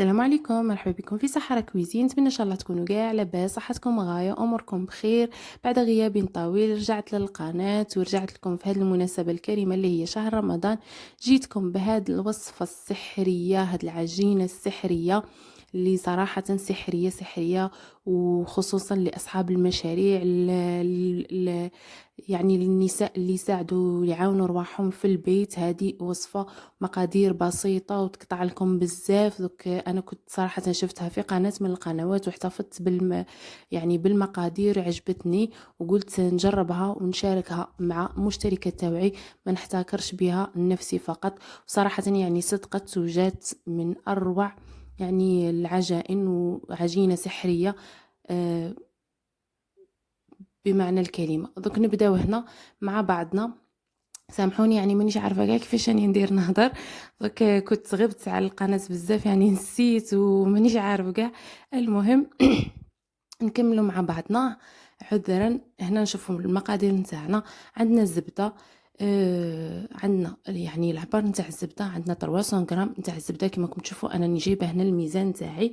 السلام عليكم، مرحبا بكم في سحرة كويزين. نتمنى ان شاء الله تكونوا كاع لاباس، صحتكم غايه، اموركم بخير. بعد غياب طويل رجعت للقناه ورجعت لكم في هذه المناسبه الكريمه اللي هي شهر رمضان. جيتكم بهذه الوصفه السحريه، هذه العجينه السحريه اللي صراحة سحرية سحرية، وخصوصا لأصحاب المشاريع يعني النساء اللي يساعدوا يعاونوا رواحهم في البيت. هذه وصفة مقادير بسيطة وتقطع لكم بزاف. دوك أنا كنت صراحة شفتها في قناة من القنوات واحتفظت يعني بالمقادير، عجبتني وقلت نجربها ونشاركها مع مشتركة توعي، ما نحتكرش بها نفسي فقط. وصراحة يعني صدقت وجات من أروع يعني العجائن، وعجينة سحرية بمعنى الكلمة. دوك نبداو هنا مع بعضنا. سامحوني يعني مانيش عارفه كاع كيفاش راني ندير نهضر، دوك كنت غبت على القناه بزاف، يعني نسيت ومانيش عارفه كاع. المهم نكملوا مع بعضنا. عذرا، هنا نشوفوا المقادير نتاعنا. عندنا الزبده، عندنا يعني العبار نتاع الزبده، عندنا 300 غرام نتاع الزبده. كما راكم تشوفوا انا جايبه هنا الميزان نتاعي.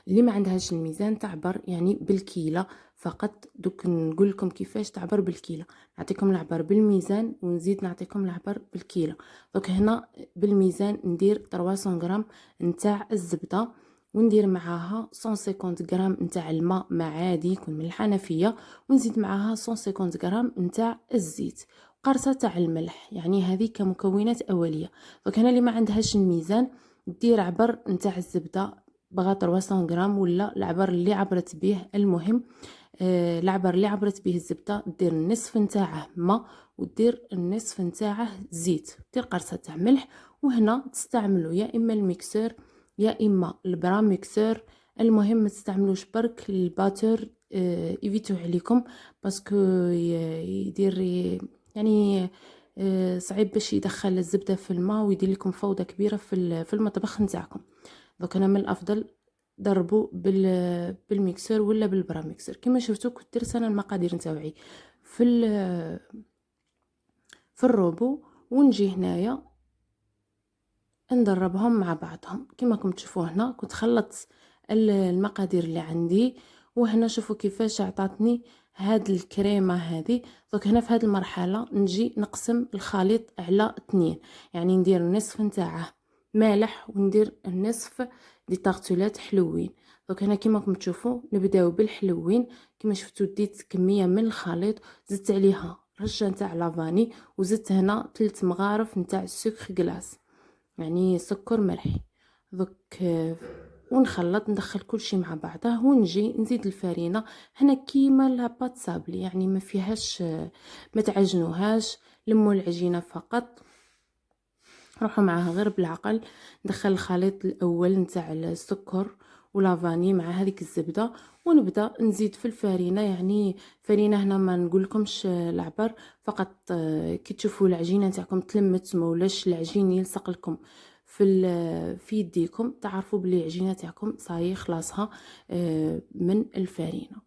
اللي ما عندهاش الميزان تعبر يعني بالكيله فقط. دوك نقول لكم كيفاش تعبر بالكيله. نعطيكم العبار بالميزان ونزيد نعطيكم العبار بالكيله. دوك هنا بالميزان ندير 300 غرام نتاع الزبده، وندير معاها 150 غرام نتاع الماء مع عادي يكون من الحنفيه، ونزيد معاها 150 غرام نتاع الزيت، قرصه تاع الملح. يعني هذه كمكونات اوليه. دونك هنا اللي ما عندهاش الميزان دير عبر نتاع الزبده، بغا 300 غرام ولا العبر اللي عبرت به. المهم العبر اللي عبرت به الزبده دير النصف نتاعه ماء، ودير النصف نتاعه زيت، دير قرصه تاع ملح. وهنا تستعملوا يا اما الميكسور يا اما البرا ميكسور. المهم ما تستعملوش برك الباتر، ايفيتو عليكم باسكو يدير يعني صعيب باش يدخل الزبده في الماء ويدير لكم فوضى كبيره في المطبخ نتاعكم. دونك انا من الافضل ضربوا بالميكسور ولا بالبرا ميكسور. كما شفتوا كنت درت انا المقادير نتاعي في الروبو، ونجي هنايا ندربهم مع بعضهم. كما راكم تشوفوا هنا كنت خلطت المقادير اللي عندي، وهنا شوفوا كيفاش عطاتني هاد الكريمه هذه. دونك هنا في هاد المرحله نجي نقسم الخليط على 2، يعني ندير النصف نتاعه مالح وندير النصف دي طارتولات حلوين. دونك هنا كما راكم تشوفوا نبداو بالحلوين. كما شفتوا ديت كميه من الخليط، زدت عليها رشه نتاع لافاني، وزدت هنا 3 مغارف نتاع السكر غلاس، يعني سكر مرحي. دوك ونخلط ندخل كل شيء مع بعضه، ونجي نزيد الفرينه. هنا كيما لاباط سابلي، يعني ما فيهاش ما تعجنوهاش، لموا العجينه فقط، روحوا معاها غير بالعقل. ندخل الخليط الاول نتاع السكر ولافاني مع هذيك الزبده، ونبدا نزيد في الفرينه. يعني فرينه هنا ما نقولكمش العبر فقط، كي تشوفوا العجينه نتاعكم تلمت مولاش العجين يلصق لكم في يديكم، تعرفوا بلي العجينه تاعكم صاي خلاصها من الفرينه.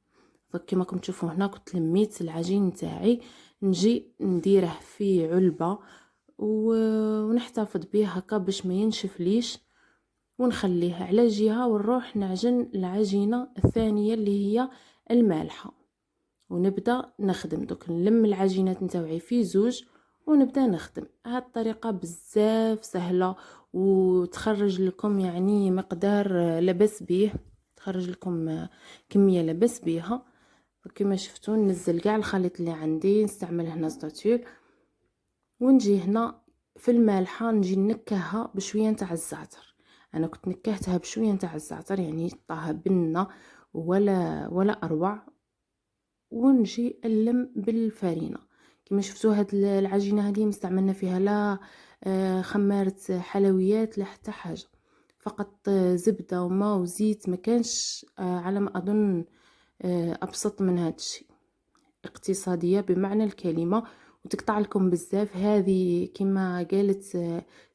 كما راكم تشوفوا هنا كنت لميت العجين نتاعي. نجي نديره في علبه ونحتفظ به هكا باش ما ينشف ليش، ونخليه على جهه، ونروح نعجن العجينه الثانيه اللي هي المالحه، ونبدا نخدم. دوك نلم العجينات نتاوعي في زوج ونبدا نخدم. هاد الطريقه بزاف سهله وتخرج لكم يعني مقدار لبس به، تخرج لكم كميه لبس بها. كما شفتوا ننزل كاع الخليط اللي عندي، نستعمل هنا سباتول، ونجي هنا في المالحه نجي نكهها بشويه نتاع الزعتر. انا كنت نكهتها بشويه نتاع الزعتر، يعني طاها بنه ولا اروع. ونجي نلم بالفرينه. كما شفتوا هاد العجينه هذه مستعملنا فيها لا خماره حلويات لا حتى حاجه، فقط زبده وماء وزيت. ما كانش على ما اظن ابسط من هذا الشيء. اقتصاديه بمعنى الكلمه، وتقطع لكم بزاف. هذه كما قالت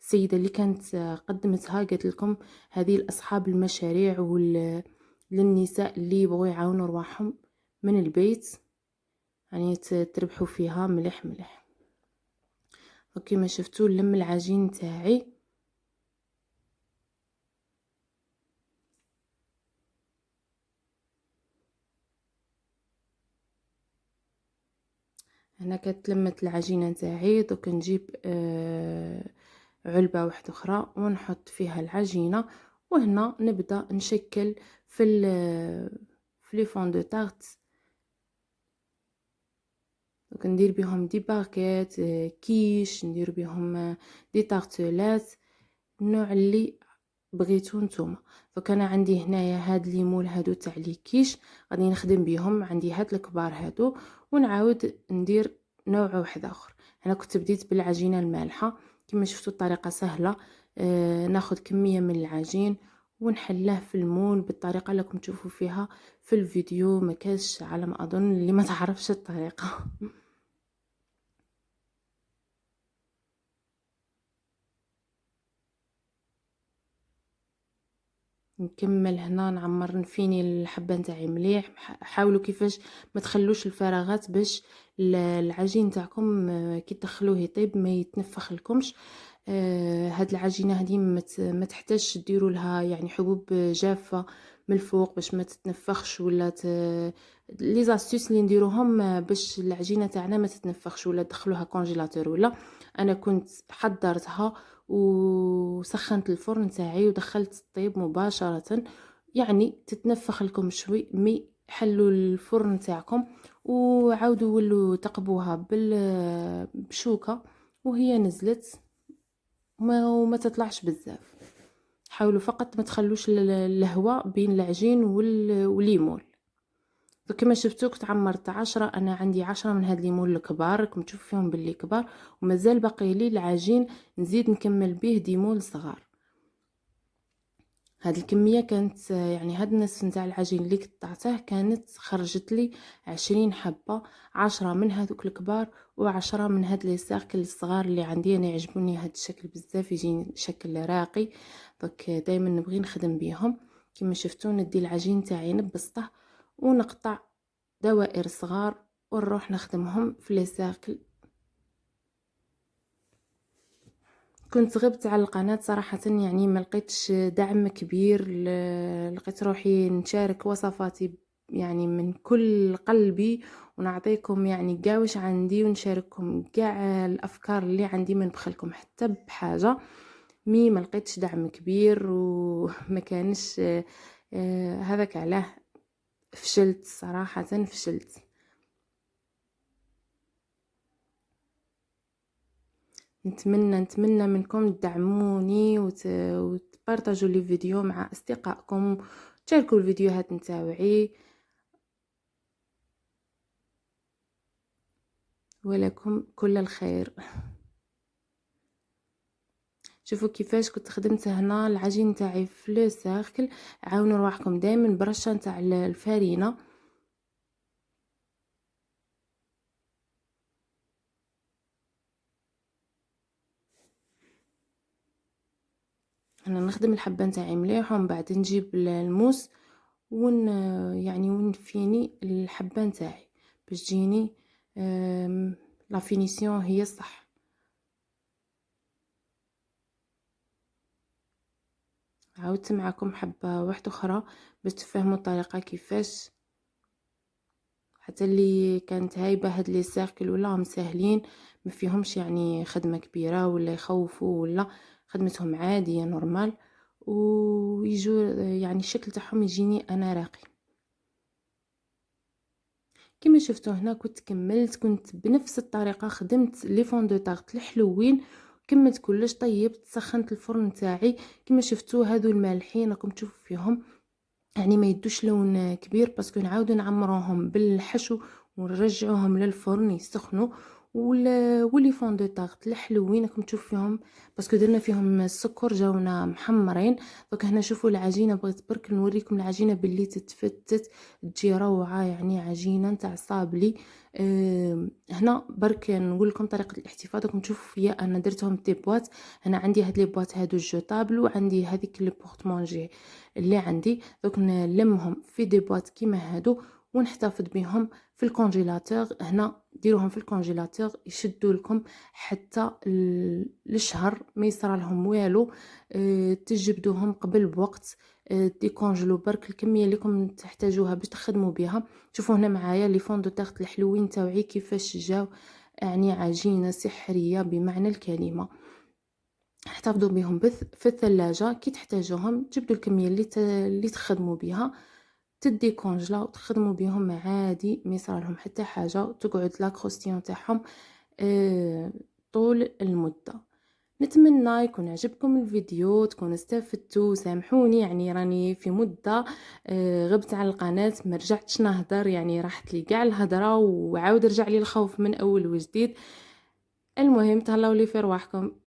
السيده اللي كانت قدمتها، قالت لكم هذه لاصحاب المشاريع للنساء اللي يبغوا يعاونوا رواحهم من البيت، يعني تربحوا فيها مليح مليح. وكما شفتوا لم العجين تاعي هنا كتلمت العجينه نتاعي. دوك نجيب علبه واحده اخرى ونحط فيها العجينه، وهنا نبدا نشكل في لي فون دو تارت. دوك ندير بهم دي باغيت، كيش، ندير بهم دي تارتلات، النوع اللي بغيتو نتوما. دوك انا عندي هنايا هاد لي مول هادو تاع لي كيش غادي نخدم بهم، عندي هاد الكبار هادو، ونعاود ندير نوع واحد اخر. انا كنت بديت بالعجينه المالحه، كما شفتوا الطريقه سهله. ناخذ كميه من العجين ونحلاه في المول بالطريقه اللي راكم تشوفوا فيها في الفيديو. ما كاش على ما اظن اللي ما تعرفش الطريقه. نكمل هنا نعمر نفيني الحبه نتاعي مليح. حاولوا كيفاش ما تخلوش الفراغات باش العجين تاعكم كي تدخلوه يطيب ما يتنفخ لكمش. هاد العجينه هذه ما تحتاجش ديروا لها يعني حبوب جافه من الفوق باش ما تتنفخش، ولا لي زاستيس اللي نديروهم باش العجينه تاعنا ما تتنفخش، ولا تدخلوها كونجيلاتور. ولا انا كنت حضرتها وسخنت الفرن تاعي ودخلت الطيب مباشره، يعني تتنفخ لكم شوي مي حلوا الفرن تاعكم وعاودوا ولوا تقبوها بشوكه وهي نزلت وما تطلعش بزاف. حاولوا فقط ما تخلوش الهواء بين العجين والليمون. فكما شفتوا كنت عمرت 10، انا عندي 10 من هاد الليمون الكبار، راكم تشوفوا فيهم باللي كبار، ومازال باقي لي العجين نزيد نكمل به ديمول صغار. هاد الكميه كانت يعني هاد النصف نتاع العجين اللي قطعته كانت خرجت لي 20 حبه، 10 من هذوك الكبار و10 من هاد لي سيركل الصغار اللي عندي. انا يعجبوني هاد الشكل بزاف، يجيني شكل راقي، دونك دائما نبغي نخدم بيهم. كما شفتوا ندي العجين تاعي نبسطه ونقطع دوائر صغار ونروح نخدمهم في لي سيركل. كنت غبت على القناة صراحة، يعني ما لقيتش دعم كبير، لقيت روحي نشارك وصفاتي يعني من كل قلبي ونعطيكم يعني كاع واش عندي ونشارككم كاع الافكار اللي عندي، ما نبخلكم حتى بحاجة. ما لقيتش دعم كبير وما كانش هذاك علاه فشلت صراحة، فشلت. نتمنى منكم تدعموني وتبارطاجوا لي فيديو مع اصدقائكم، تشاركوا الفيديوهات نتاوعي. ولكم كل الخير. شوفوا كيفاش كنت خدمت هنا العجين تاعي في لو سيركل. عاونوا رواحكم دائما برشه نتاع الفرينه. انا نخدم الحبه نتاعي مليح ومن بعد نجيب الموس يعني ونفيني الحبه نتاعي باش تجيني لا فينيسيون هي الصح. عاودت معكم حبه واحده اخرى باش تفهموا الطريقه كيفاش، حتى اللي كانت هايبه هاد لي سيركل ولا هم ساهلين، ما فيهمش يعني خدمه كبيره ولا يخوفوا، ولا خدمتهم عاديه نورمال، ويجوا يعني الشكل تاعهم يجيني انا راقي. كما شفتوا هنا كنت بنفس الطريقه خدمت لي فون دو طارت الحلوين، كملت كلش، طيبت، سخنت الفرن تاعي. كما شفتوا هادو المالحين راكم تشوفوا فيهم يعني ما يدوش لون كبير، باسكو نعاودو نعمروهم بالحشو ونرجعوهم للفرن يسخنوا. ولي فون دو طارت الحلوين راكم تشوفوا فيهم باسكو درنا فيهم السكر جاونا محمرين. دونك هنا شوفوا العجينه، بغيت برك نوريكم العجينه باللي تتفتت تجي روعه، يعني عجينه نتاع صابلي. هنا برك نقول لكم طريقه الاحتفاظ. راكم تشوفوا فيا انا درتهم دي بواط. انا عندي هاد لي بواط هادو جوطابل، وعندي هذيك لي بورت مونجي اللي عندي، دوك نلمهم في دي بواط كيما هادو ونحتفظ بهم في في الكونجيلاتور. هنا ديروهم في الكونجيلاتور يشدوا لكم حتى لشهر ما يصرى لهم والو. تجبدوهم قبل بوقت، ديكونجلو برك الكميه اللي راكم تحتاجوها باش تخدموا بها. شوفوا هنا معايا لي فون دو تارت الحلوين تاوعي كيفاش جاو، يعني عجينه سحريه بمعنى الكلمه. احتفظوا بهم في الثلاجه، كي تحتاجوهم تجبدوا الكميه اللي تخدموا بها، تدي كونجلا وتخدموا بهم عادي، ما يصرالهم حتى حاجه، وتقعد لا كروستيون تاعهم طول المده. نتمنى يكون عجبكم الفيديو، تكونوا استفدتوا. سامحوني يعني راني في مده غبت على القناه، ما رجعتش نهضر، يعني راحت لي كاع الهضره وعاود رجع لي الخوف من اول وجديد. المهم تهلاو لي في رواحكم.